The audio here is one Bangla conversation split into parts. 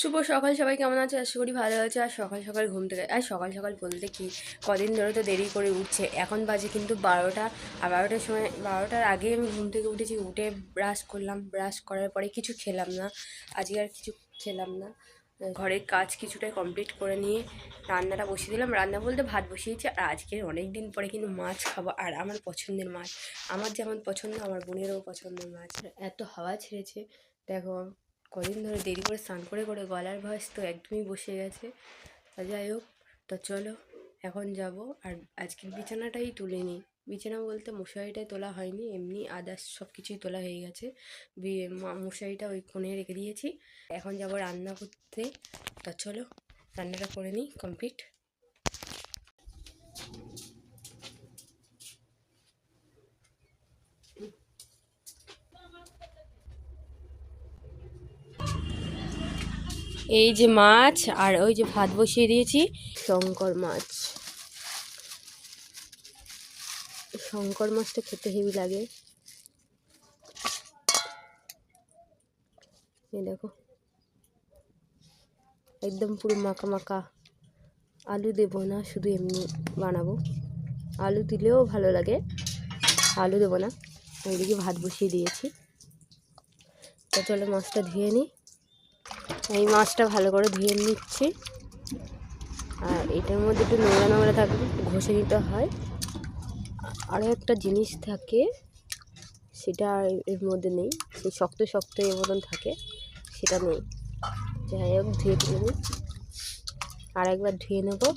শুভ সকাল, সবাই কেমন আছে? আশা করি ভালো আছে। আর সকাল সকাল ঘুম থেকে সকাল সকাল বলতে কি, কদিন ধরে তো দেরি করে উঠছে। এখন বাজে কিন্তু 12টা। আর 12টার সময়, 12টার আগে আমি ঘুম থেকে উঠেছি। উঠে ব্রাশ করলাম, ব্রাশ করার পরে কিছু খেলাম না। আজকে আর কিছু খেলাম না। ঘরের কাজ কিছুটাই কমপ্লিট করে নিয়ে রান্নাটা বসিয়ে দিলাম। রান্না বলতে ভাত বসিয়েছি। আর আজকে অনেক দিন পরে কিন্তু মাছ খাবো, আর আমার পছন্দের মাছ। আমার যেমন পছন্দ, আমার বোনেরও পছন্দের মাছ। এত হাওয়া ছেড়েছে দেখো। কদিন ধরে দেরি করে স্নান করে করে গলার ভয়েস তো একদমই বসে গেছে। তা যাই হোক, তো চলো এখন যাব। আর আজকের বিছানাটাই তুলে নিই। বিছানা বলতে মশারিটাই তোলা হয়নি, এমনি আদার্স সব কিছুই তোলা হয়ে গেছে। মশারিটা ওই কোণে রেখে দিয়েছি। এখন যাব রান্না করতে। তা চলো রান্নাটা করে নিই কমপ্লিট। এই যে মাছ, আর ওই যে ভাত বসিয়ে দিয়েছি। শঙ্কর মাছ, শঙ্কর মাছটা খেতে হেভি লাগে। এই দেখো, একদম পুরো মাখা মাখা। আলু দেবো না, শুধু এমনি বানাবো। আলু দিলেও ভালো লাগে, আলু দেবো না। ওইদিকে ভাত বসিয়ে দিয়েছি। তো চলো মাছটা ধুয়ে নিই। এই মাছটা ভালো করে ধুয়ে নিচ্ছি। আর এটার মধ্যে একটু নোংরা নোংরা থাকবে, ঘষে নিতে হয়। আরও একটা জিনিস থাকে, সেটা এর মধ্যে নেই। সেই শক্ত শক্ত এর মতন থাকে, সেটা নেই। যাই হোক, ধুয়ে তুলে নিই। আর একবার ধুয়ে নেবো।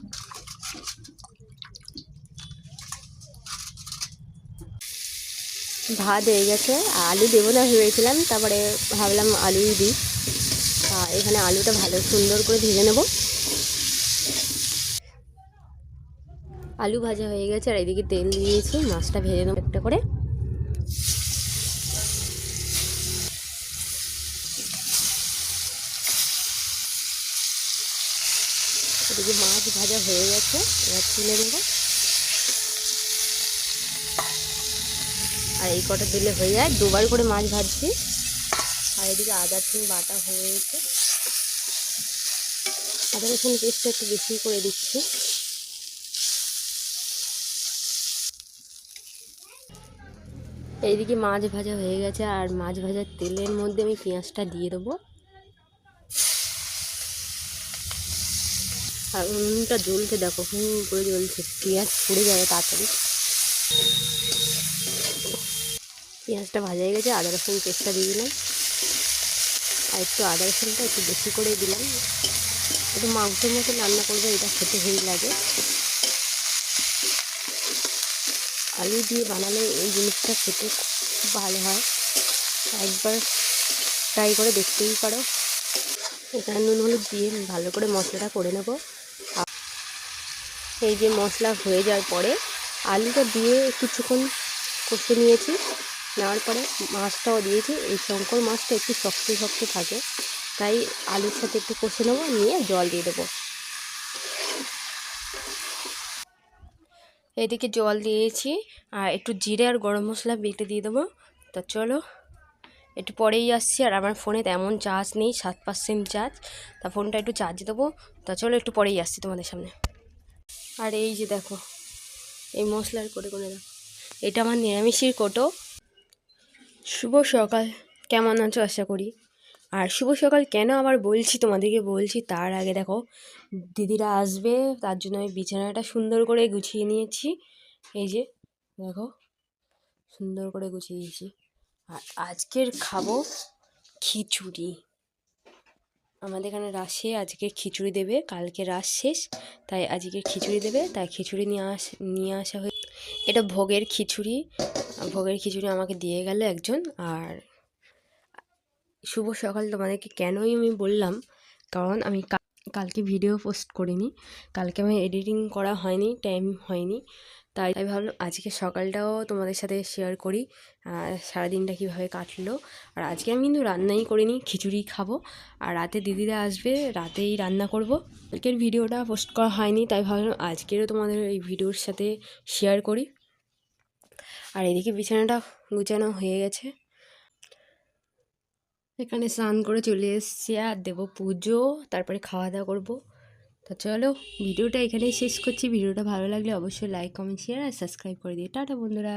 ভাত হয়ে গেছে। আলু দেবো না ভেবেছিলাম, তারপরে ভাবলাম আলুই দিই। আর এখানে আলুটা ভালো সুন্দর করে ভেজে নেব। আলু ভাজা হয়ে গেছে, আর এদিকে তেল দিয়েছি। মাছটা ভেজে নেবো একটা করে। এদিকে মাছ ভাজা হয়ে গেছে, এবার তুলে নেব। আর এই কটা দিলে হয়ে যায়, দুবার করে মাছ ভাজছি। আর এদিকে আদা রসুন বাটা হয়ে গেছে। আদা রসুন পেস্টটা একটু বেশি করে দিচ্ছি। এইদিকে মাছ ভাজা হয়ে গেছে, আর মাছ ভাজার তেলের মধ্যে আমি পেঁয়াজটা দিয়ে দেবো। আর উনুনটা জ্বলছে দেখো, করে জ্বলছে। পেঁয়াজ পুড়ে যাবে তাড়াতাড়ি। পেঁয়াজটা ভাজা হয়ে গেছে, আদা রসুন পেস্টটা দিয়ে দিলাম। আর একটু আদা রসুনটা একটু বেশি করে দিলাম। একটু মাংসের মতো রান্না করবো, এটা খেতে হেভি লাগে। আলু দিয়ে বানালে এই জিনিসটা খেতে খুব ভালো হয়। একবার ট্রাই করে দেখতেই পারো। এখানে নুন হলুদ দিয়ে ভালো করে মশলাটা করে নেব। এই যে মশলা হয়ে যাওয়ার পরে আলুটা দিয়ে কিছুক্ষণ কষে নিয়েছি। নেওয়ার পরে মাছটাও দিয়েছি। এই শঙ্কর মাছটা একটু শক্ত শক্ত থাকে, তাই আলুর সাথে একটু কষে নেবো, নিয়ে জল দিয়ে দেবো। এদিকে জল দিয়েছি, আর একটু জিরে আর গরম মশলা বেটে দিয়ে দেবো। তো চলো একটু পরেই আসছি। আর আমার ফোনে তেমন চার্জ নেই, 7% চার্জ। তা ফোনটা একটু চার্জ দেবো। তা চলো একটু পরেই আসছি তোমাদের সামনে। আর এই যে দেখো, এই মশলার করে করে দেখো, এটা আমার নিরামিষের কোটো। শুভ সকাল, কেমন আছো আশা করি। আর শুভ সকাল কেন আবার বলছি তোমাদেরকে বলছি, তার আগে দেখো দিদিরা আসবে, তার জন্য আমি বিছানাটা সুন্দর করে গুছিয়ে নিয়েছি। এই যে দেখো, সুন্দর করে গুছিয়ে দিয়েছি। আর আজকের খাবো খিচুড়ি। আমাদের এখানে রাসে আজকে খিচুড়ি দেবে, কালকে রাস শেষ, তাই আজকে খিচুড়ি দেবে। তাই খিচুড়ি নিয়ে আসা হয়ে, এটা ভোগের খিচুড়ি। ভোগের খিচুড়ি আমাকে দিয়ে গেল একজন। আর শুভ সকাল তোমাদেরকে কেনই আমি বললাম, কারণ আমি কালকে ভিডিও পোস্ট করিনি। কালকে আমার এডিটিং করা হয়নি, টাইম হয়নি। তাই ভাবলাম আজকে সকালটাও তোমাদের সাথে শেয়ার করি, সারাদিনটা কীভাবে কাটলো। আর আজকে আমি কিন্তু রান্নাই করিনি, খিচুড়ি খাবো। আর রাতে দিদিরা আসবে, রাতেই রান্না করব। কালকের ভিডিওটা পোস্ট করা হয়নি, তাই ভাবলাম আজকেরও তোমাদের এই ভিডিওর সাথে শেয়ার করি। আর এদিকে বিছানাটা গুছানো হয়ে গেছে। এখানে স্নান করে চলে এসছি আর দেবো পুজো, তারপরে খাওয়া দাওয়া করবো। তো চলো ভিডিওটা এখানেই শেষ করছি। ভিডিওটা ভালো লাগলে অবশ্যই লাইক কমেন্ট শেয়ার আর সাবস্ক্রাইব করে দিও। টাটা বন্ধুরা।